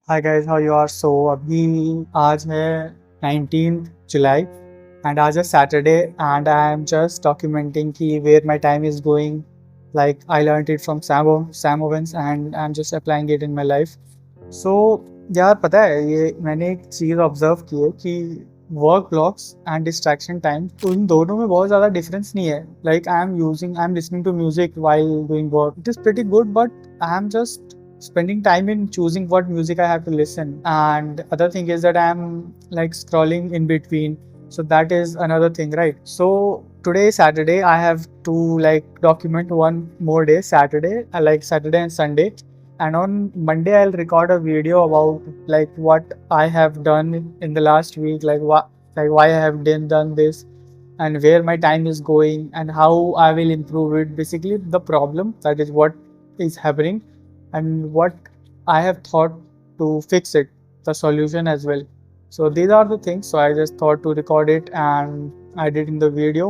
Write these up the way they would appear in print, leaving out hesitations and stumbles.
Hi guys, how you are? So अभी आज है 19th जुलाई एंड आज है Saturday and I am just documenting कि where my time is going. Like I learned it from Sam Owens and I am just applying it in my life. So यार, पता है, ये मैंने एक चीज़ ऑब्जर्व की है कि work blocks and distraction time, तो इन दोनों में बहुत ज़्यादा डिफरेंस नहीं है. Like I am listening to music while doing work. It is pretty good, but I am just spending time in choosing what music I have to listen. And other thing is that I am like scrolling in between. So that is another thing, right? So today is Saturday. I have to like document one more day, Saturday, like Saturday and Sunday. And on Monday I'll record a video about like what I have done in the last week, like why I have done this, and where my time is going and how I will improve it. Basically, the problem, that is what is happening and what I have thought to fix it, the solution as well. So these are the things. So I just thought to record it and I did in the video.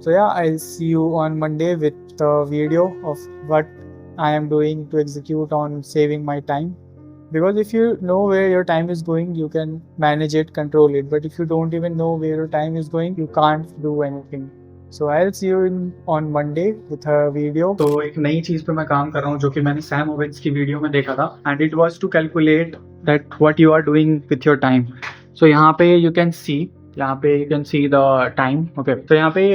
So yeah, I'll see you on Monday with the video of what I am doing to execute on saving my time. Because if you know where your time is going, you can manage it, control it. But if you don't even know where your time is going, you can't do anything. So I'll see you on Monday with a video. तो एक नई चीज पे मैं काम कर रहा हूँ जो कि मैंने सैम ओवेंस की वीडियो में देखा था, and it was to calculate that what you are doing with your time. So यहाँ पे you can see the time. Okay, तो यहाँ पे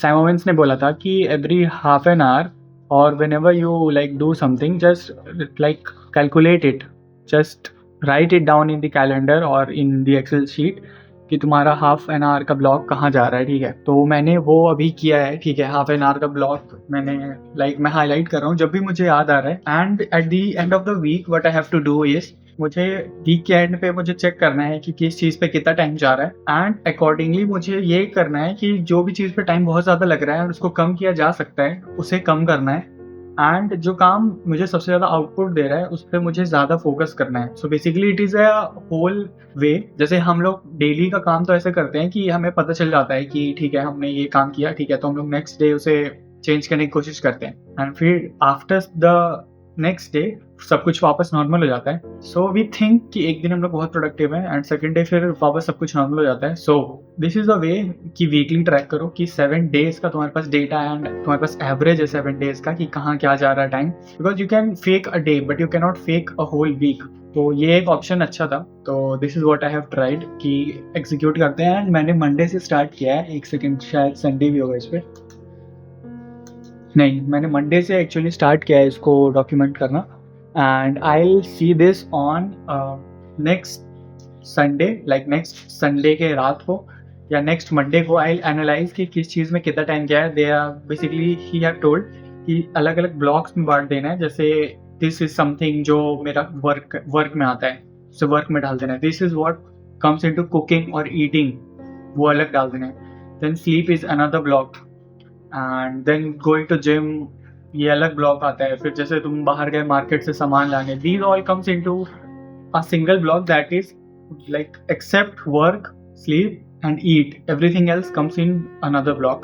सैम ओवेंस ने बोला था कि every half an hour or whenever you like do something, just like calculate it, just write it down in the calendar or in the excel sheet कि तुम्हारा half an hour का block कहाँ जा रहा है. ठीक है, तो मैंने वो अभी किया है. ठीक है, हाफ एन आवर का ब्लॉक मैंने मैं हाईलाइट कर रहा हूँ जब भी मुझे याद आ रहा है. And at the end of the week what I have to do is, मुझे वीक के एंड पे मुझे चेक करना है कि किस चीज़ पे कितना टाइम जा रहा है, एंड अकॉर्डिंगली मुझे ये करना है कि जो भी चीज़ पे टाइम बहुत ज़्यादा लग रहा है और उसको कम किया जा सकता है उसे कम करना है. एंड जो काम मुझे सबसे ज़्यादा आउटपुट दे रहा है उस पर मुझे ज़्यादा फोकस करना है. So basically it is a whole way. जैसे हम लोग डेली का काम तो ऐसे करते हैं कि हमें पता चल जाता है कि ठीक है, हमने ये काम किया, ठीक है, तो हम लोग नेक्स्ट डे उसे चेंज करने की कोशिश करते हैं, एंड फिर आफ्टर द नेक्स्ट डे सब कुछ वापस नॉर्मल हो जाता है. सो वी थिंक कि एक दिन हम लोग बहुत प्रोडक्टिव हैं एंड सेकेंड डे फिर वापस सब कुछ नॉर्मल हो जाता है. So this is the way कि वीकली ट्रैक करो कि 7 डेज का तुम्हारे पास डेटा है एंड तुम्हारे पास एवरेज है 7 डेज का कि कहाँ क्या जा रहा है time. Because you can fake a day but you can not fake a whole week. तो ये एक ऑप्शन अच्छा था. तो this is what I have tried कि एग्जीक्यूट करते हैं. एंड मैंने मंडे से स्टार्ट किया है. एक सेकेंड, शायद संडे भी होगा इस पर. नहीं, मैंने मंडे से एक्चुअली स्टार्ट किया है इसको डॉक्यूमेंट करना. And I will see this on next Sunday, like next Sunday के रात को या नेक्स्ट मंडे को आई विल एनालाइज कि किस चीज़ में कितना टाइम गया है. They are basically he have told कि अलग अलग ब्लॉक्स में बांट देना है. जैसे दिस इज समथिंग जो मेरा वर्क में आता है, उसे वर्क में डाल देना है. This is what comes into cooking और ईटिंग, वो अलग डाल देना है. Then sleep is another block, and then going to gym, ये अलग ब्लॉक आता है. फिर जैसे तुम बाहर गए मार्केट से सामान लाने, these all comes into a single block. That is like except work, sleep and eat, everything else comes in another block.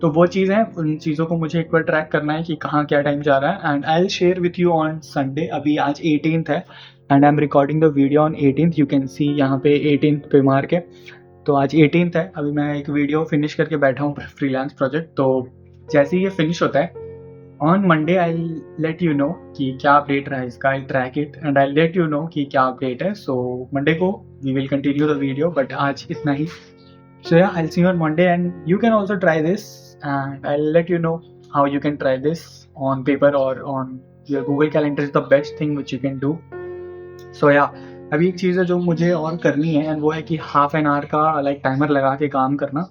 तो वो चीज़ है, उन चीज़ों को मुझे एक बार ट्रैक करना है कि कहाँ क्या टाइम जा रहा है. And I will share with you on Sunday. अभी आज 18th है and I M recording the video on 18th. You can सी यहाँ पे 18th पे मार्क है. तो आज 18th है. अभी मैं एक वीडियो फिनिश करके बैठा हूँ, फ्रीलांस प्रोजेक्ट. तो जैसे ही ये फिनिश होता है on Monday I let you know कि क्या अपडेट रहा है इसका. I track it and I let you know कि क्या अपडेट है. सो मंडे को we will continue the video, but आज इतना ही. So yeah, I will see you on Monday and you can also try this and I let you know how you can try this on paper और on your Google calendar. Is the best thing which you can do. So yeah, अभी एक चीज़ है जो मुझे और करनी है, and वो है कि हाफ एन आवर का लाइक टाइमर लगा के काम करना.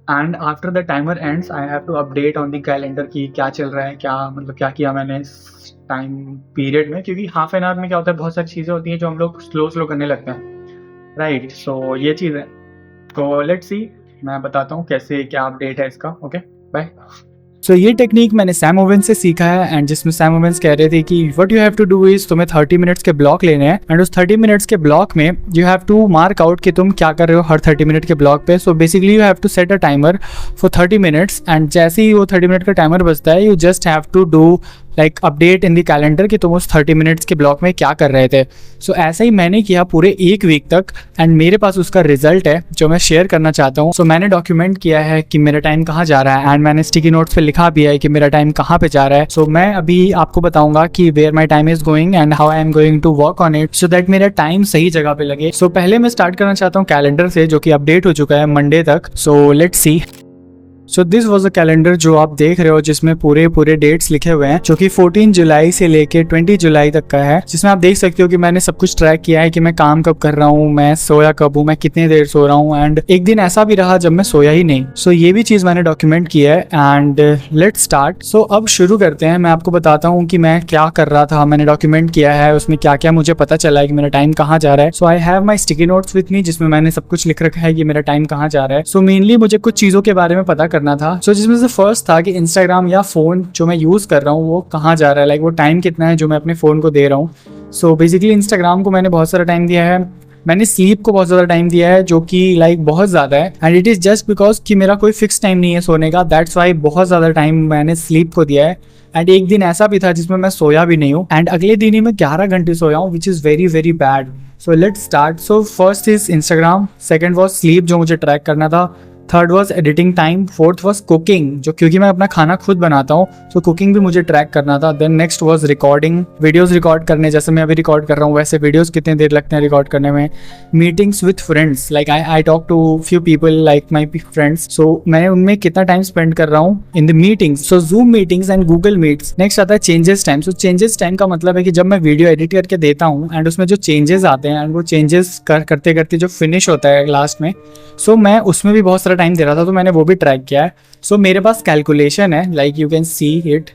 And after the timer ends I have to update on the calendar कि क्या चल रहा है, क्या मतलब क्या किया मैंने इस टाइम पीरियड में. क्योंकि हाफ एन आवर में क्या होता है, बहुत सारी चीज़ें होती हैं जो हम लोग स्लो करने लगते हैं, राइट. सो ये चीज़ है. तो लेट्स सी, मैं बताता हूँ कैसे क्या अपडेट है इसका. Okay, bye. सो ये टेक्निक मैंने सैम ओवेंस से सीखा है, एंड जिसमें सैम ओवेंस कह रहे थे कि what you have to do is, तुम्हें 30 मिनट्स के ब्लॉक लेने हैं एंड उस 30 मिनट्स के ब्लॉक में you have to mark out कि तुम क्या कर रहे हो हर 30 मिनट के ब्लॉक पे. So basically you have to set a timer for 30 minutes, and जैसे ही वो 30 मिनट का टाइमर बजता है you just have to do like update in the calendar कि तुम उस 30 मिनट्स के ब्लॉक में क्या कर रहे थे। सो ऐसा ही मैंने किया पूरे एक वीक तक एंड मेरे पास उसका रिजल्ट है जो मैं शेयर करना चाहता हूँ। सो मैंने डॉक्यूमेंट किया है कि मेरा टाइम कहाँ जा रहा है एंड मैंने स्टिकी नोट्स पे लिखा भी है कि मेरा टाइम कहाँ पे जा रहा है। सो मैं अभी आपको बताऊंगा कि where my time is going and how I am going to work on it so that मेरा टाइम सही जगह पे लगे। सो पहले मैं स्टार्ट करना चाहता हूँ कैलेंडर से जो कि अपडेट हो चुका है मंडे तक। So let's see. So this was a calendar जो आप देख रहे हो जिसमें पूरे डेट्स लिखे हुए हैं जो कि 14 जुलाई से लेके 20 जुलाई तक का है, जिसमें आप देख सकते हो कि मैंने सब कुछ ट्रैक किया है कि मैं काम कब कर रहा हूँ, मैं सोया कब हूँ, मैं कितनी देर सो रहा हूँ एंड एक दिन ऐसा भी रहा जब मैं सोया ही नहीं। सो ये भी चीज़ मैंने डॉक्यूमेंट किया है एंड लेट्स स्टार्ट। सो अब शुरू करते हैं। मैं आपको बताता हूँ कि मैं क्या कर रहा था, मैंने डॉक्यूमेंट किया है, उसमें क्या क्या मुझे पता चला है कि मेरा टाइम कहाँ जा रहा है। So I have my sticky notes with me जिसमें मैंने सब कुछ लिख रखा है कि मेरा टाइम कहाँ जा रहा है। सो मेनली मुझे कुछ चीज़ों के बारे में पता करना था। सो जिसमें से फर्स्ट था कि इंस्टाग्राम या फ़ोन जो मैं यूज़ कर रहा हूँ वो कहाँ जा रहा है, लाइक वो टाइम कितना है जो मैं अपने फ़ोन को दे रहा हूँ। सो बेसिकली इंस्टाग्राम को मैंने बहुत सारा टाइम दिया है, मैंने स्लीप को बहुत ज़्यादा टाइम दिया है जो कि लाइक बहुत ज़्यादा है and it is just because कि मेरा कोई फिक्स टाइम नहीं है सोने का, दैट्स वाई बहुत ज़्यादा टाइम मैंने स्लीप को दिया है। एंड एक दिन ऐसा भी था जिसमें मैं सोया भी नहीं हूँ एंड अगले दिन ही मैं 11 घंटे सोया हूँ which is very very bad. So let's start. So first is Instagram, second was sleep जो मुझे ट्रैक करना था, third was editing time, fourth was cooking जो क्योंकि मैं अपना खाना खुद बनाता हूँ तो कुकिंग भी मुझे ट्रैक करना था। Then next was recording, videos record करने, जैसे मैं अभी रिकॉर्ड कर रहा हूँ वैसे वीडियोस कितने देर लगते हैं रिकॉर्ड करने में। Meetings with friends, like I talk to few people like my friends, so मैं उनमें कितना टाइम स्पेंड कर रहा हूँ in the meetings, so Zoom meetings and Google meets. Next आता है changes time. So changes time का मतलब है कि जब मैं वीडियो एडिट करके देता हूँ एंड उसमें जो चेंजेस आते हैं एंड वो चेंजेस करते करते जो फिनिश होता है लास्ट में, सो मैं उसमें भी बहुत सारा टाइम दे रहा था तो मैंने वो भी ट्रैक किया है। सो मेरे पास कैलकुलेशन है, like you can see it.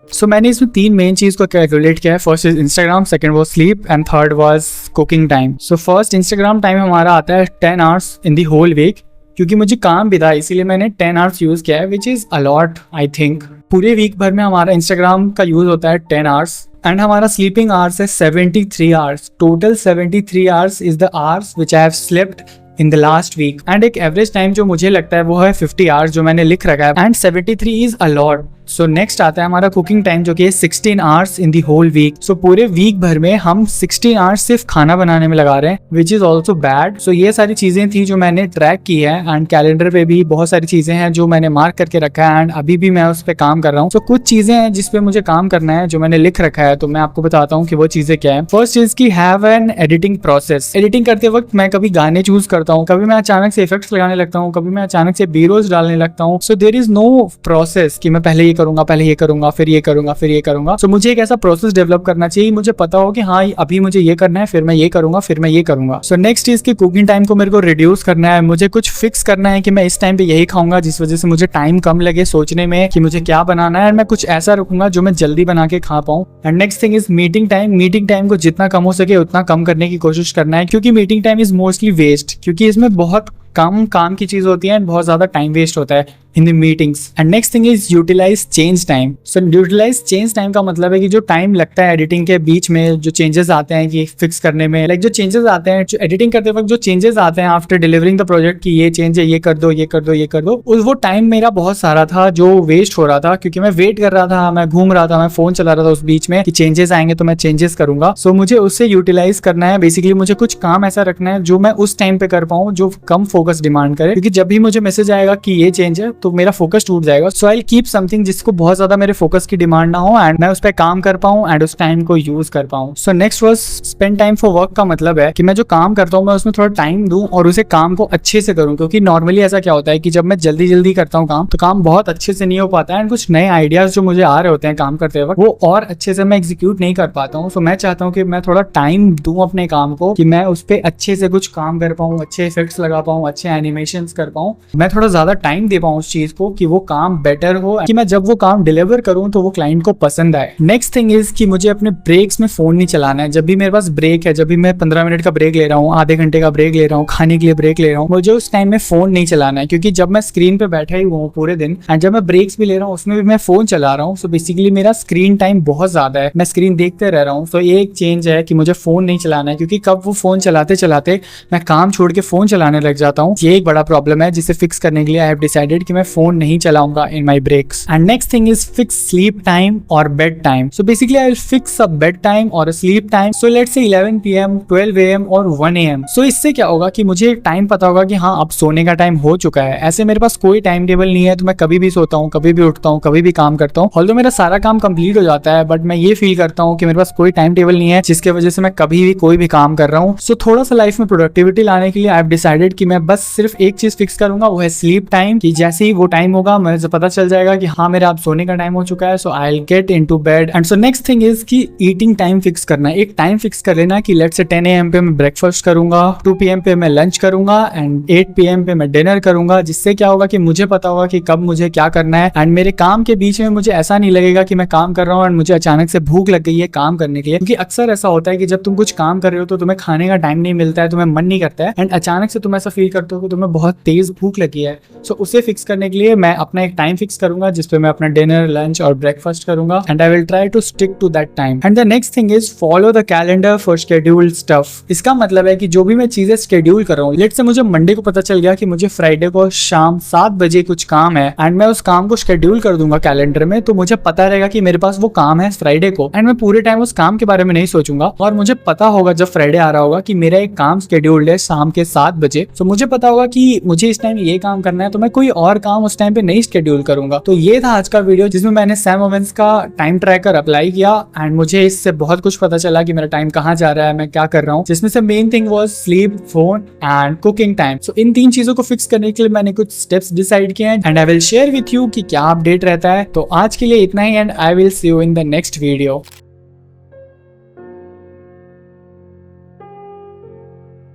So मैंने इसमें 3 मेन चीज को कैलकुलेट किया है। First is Instagram, second was sleep and third was cooking time. So first Instagram time हमारा आता है 10 hours in the whole week, क्योंकि मुझे काम भी था इसीलिए मैंने 10 आवर्स यूज किया है which is a lot I think. पूरे वीक भर में हमारा इंस्टाग्राम का यूज होता है 10 आवर्स एंड हमारा स्लीपिंग आवर्स है 73 hours. Total 73 hours is the hours which I have slept in the last week and एक एवरेज टाइम जो मुझे लगता है वो है 50 आवर्स जो मैंने लिख रखा है and 73 is a lot. So next आता है हमारा कुकिंग टाइम जो कि है 16 hours in the whole week. So पूरे वीक भर में हम 16 आवर्स सिर्फ खाना बनाने में लगा रहे हैं विच इज ऑल्सो बैड। सो ये सारी चीजें थी जो मैंने ट्रैक की है एंड कैलेंडर पे भी बहुत सारी चीजें हैं जो मैंने मार्क करके रखा है एंड अभी भी मैं उस पर काम कर रहा हूँ। सो कुछ चीजें हैं जिसपे मुझे काम करना है जो मैंने लिख रखा है, तो मैं आपको बताता हूँ कि वो चीजें क्या है। फर्स्ट चीज की have an editing process. Editing करते वक्त मैं कभी गाने चूज करता हूँ, कभी मैं अचानक से इफेक्ट्स लगाने लगता हूँ, कभी मैं अचानक से बी रोल्स डालने लगता हूँ। So there is no process कि मैं पहले ये करूंगा, पहले ये करूंगा, फिर ये करूंगा, फिर ये करूंगा। सो मुझे एक ऐसा प्रोसेस डेवलप करना चाहिए, मुझे पता हो कि हाँ अभी मुझे ये करना है, फिर मैं ये करूंगा, फिर मैं ये करूंगा। सो नेक्स्ट चीज की कुकिंग टाइम को मेरे को रिड्यूस करना है, मुझे कुछ फिक्स करना है कि मैं इस टाइम पे यही खाऊंगा जिस वजह से मुझे टाइम कम लगे सोचने में कि मुझे क्या बनाना है, और मैं कुछ ऐसा रखूंगा जो मैं जल्दी बना के खा पाऊं। And next thing is meeting time. Meeting time को जितना कम हो सके उतना कम करने की कोशिश करना है, क्योंकि meeting time is mostly waste, क्योंकि इसमें बहुत कम काम की चीज होती है एंड बहुत ज्यादा टाइम वेस्ट होता है in the meetings. And next thing is utilize change time. सो यूटिलाइज चेंज टाइम का मतलब है कि जो टाइम लगता है एडिटिंग के बीच में, जो चेंजेस आते हैं कि फिक्स करने में, लाइक जो चेंजेस आते हैं जो एडिटिंग करते वक्त जो चेंजेस आते हैं आफ्टर डिलीवरिंग द प्रोजेक्ट की ये चेंज है, ये कर दो, ये कर दो, ये कर दो, वो टाइम मेरा बहुत सारा था जो वेस्ट हो रहा था, क्योंकि मैं वेट कर रहा था, मैं घूम रहा था, मैं फोन चला रहा था उस बीच में कि चेंजेस आएंगे तो मैं चेंजेस करूंगा। सो मुझे उससे यूटिलाइज करना है। बेसिकली मुझे कुछ काम ऐसा रखना है जो मैं उस टाइम पे कर पाऊँ जो कम फोकस डिमांड करे, क्योंकि जब भी मुझे मैसेज आएगा कि ये चेंज है तो मेरा फोकस टूट जाएगा। सो आई कीप समथिंग जिसको बहुत ज्यादा मेरे फोकस की डिमांड ना हो एंड मैं उस पर काम कर पाऊं एंड उस टाइम को यूज कर पाऊं। So next was spend time for work का मतलब है कि मैं जो काम करता हूं मैं उसमें थोड़ा टाइम दूं और उसे काम को अच्छे से करूं, क्योंकि नॉर्मली ऐसा क्या होता है कि जब मैं जल्दी जल्दी करता हूं काम तो काम बहुत अच्छे से नहीं हो पाता है एंड कुछ नए आइडियाज जो मुझे आ रहे होते हैं काम करते वक्त वो और अच्छे से मैं एग्जीक्यूट नहीं कर पाता हूँ। सो मैं चाहता हूँ कि मैं थोड़ा टाइम दूं अपने काम को, कि मैं उस पर अच्छे से कुछ काम कर पाऊँ, अच्छे इफेक्ट्स लगा पाऊँ, अच्छे एनिमेशन कर पाऊँ, मैं थोड़ा ज्यादा टाइम दे पाऊँ उस चीज को कि वो काम बेटर हो, कि मैं जब वो काम डिलीवर करूं तो वो क्लाइंट को पसंद आए। नेक्स्ट थिंग इज कि मुझे अपने ब्रेक्स में फोन नहीं चलाना है। जब भी मेरे पास ब्रेक है, जब भी मैं 15 मिनट का ब्रेक ले रहा हूँ, आधे घंटे का ब्रेक ले रहा हूँ, खाने के लिए ब्रेक ले रहा हूँ, मुझे उस टाइम में फोन नहीं चलाना है, क्योंकि जब मैं स्क्रीन पे बैठा ही हूँ पूरे दिन एंड जब मैं ब्रेक्स भी ले रहा हूँ उसमें भी मैं फोन चला रहा हूँ। सो बेसिकली मेरा स्क्रीन टाइम बहुत ज्यादा है, मैं स्क्रीन देखते रह रहा हूँ। सो ये एक चेंज है कि मुझे फोन नहीं चलाना है, क्योंकि कब वो फोन चलाते चलाते मैं काम छोड़ के फोन चलाने लग जाता हूँ। ये एक बड़ा प्रॉब्लम है जिसे फिक्स करने के लिए आई हैव डिसाइडेड कि मैं फोन नहीं चलाऊंगा in my breaks. And next thing is fix sleep time और bed time. So basically I will fix a bed time और sleep time. So let's say 11 PM, 12 AM और 1 AM। सो इससे क्या होगा कि मुझे टाइम पता होगा कि हाँ अब सोने का टाइम हो चुका है। ऐसे मेरे पास कोई टाइम टेबल नहीं है, तो मैं कभी भी सोता हूँ, कभी भी उठता हूँ, कभी भी काम करता हूँ। ऑल्दो मेरा सारा काम कंप्लीट हो जाता है, बट मैं ये फील करता हूँ कि मेरे पास कोई टाइम टेबल नहीं है जिसकी वजह से मैं कभी भी कोई भी काम कर रहा हूँ। सो थोड़ा सा लाइफ में प्रोडक्टिविटी लाने के लिए आई हैव डिसाइडेड कि मैं बस सिर्फ एक चीज फिक्स करूंगा, वो है स्लीप टाइम। कि जैसे ही वो टाइम होगा मुझे पता चल जाएगा कि हाँ मेरा अब सोने का टाइम हो चुका है, so I will get into bed. And so next thing is कि ईटिंग टाइम फिक्स करना। एक टाइम फिक्स कर लेना कि लेट्स से 10 AM पे मैं ब्रेकफास्ट करूंगा, 2 PM पे मैं लंच करूंगा एंड 8 PM पे मैं डिनर करूंगा। जिससे क्या होगा कि मुझे पता होगा कि कब मुझे क्या करना है एंड मेरे काम के बीच में मुझे ऐसा नहीं लगेगा कि मैं काम कर रहा हूँ एंड मुझे अचानक से भूख लग गई है काम करने के लिए। क्योंकि अक्सर ऐसा होता है कि जब तुम कुछ काम कर रहे हो तो तुम्हें खाने का टाइम नहीं मिलता है, तुम्हें मन नहीं करता है एंड अचानक से तुम ऐसा फील करते हो कि तुम्हें बहुत तेज भूख लगी है। सो उसे फिक्स करने के लिए मैं अपना एक टाइम फिक्स करूंगा जिसपे मैं अपना डिनर, लंच और ब्रेकफास्ट करूंगा and I will try to stick to that time. And the next thing is follow the calendar for scheduled stuff. इसका मतलब है कि जो भी मैं चीजें शेड्यूल कर रहा हूँ, लेट्स से मुझे मंडे को पता चल गया कि मुझे फ्राइडे को शाम 7 बजे कुछ काम है एंड मैं उस काम को शेड्यूल कर दूंगा कैलेंडर में, तो मुझे पता रहेगा कि मेरे पास वो काम है फ्राइडे को एंड मैं पूरे टाइम उस काम के बारे में नहीं सोचूंगा। और मुझे पता होगा जब फ्राइडे आ रहा होगा कि मेरा एक काम शेड्यूल्ड है शाम के 7 बजे, तो मुझे पता होगा कि मुझे इस टाइम ये काम करना है, तो मैं कोई और काम उस टाइम पे नहीं शेड्यूल करूंगा। तो ये था आज का वीडियो जिसमें मैंने सैम ओवेन्स का टाइम ट्रैकर अप्लाई किया एंड मुझे इससे बहुत कुछ पता चला कि मेरा टाइम कहाँ जा रहा है, मैं क्या कर रहा हूँ। जिसमें से main thing was sleep, phone and cooking time. So in 3 चीजों को फिक्स करने के लिए मैंने कुछ स्टेप्स डिसाइड किए हैं and I will share with you कि क्या अपडेट रहता है। तो आज के लिए इतना ही and I will see you in the next video.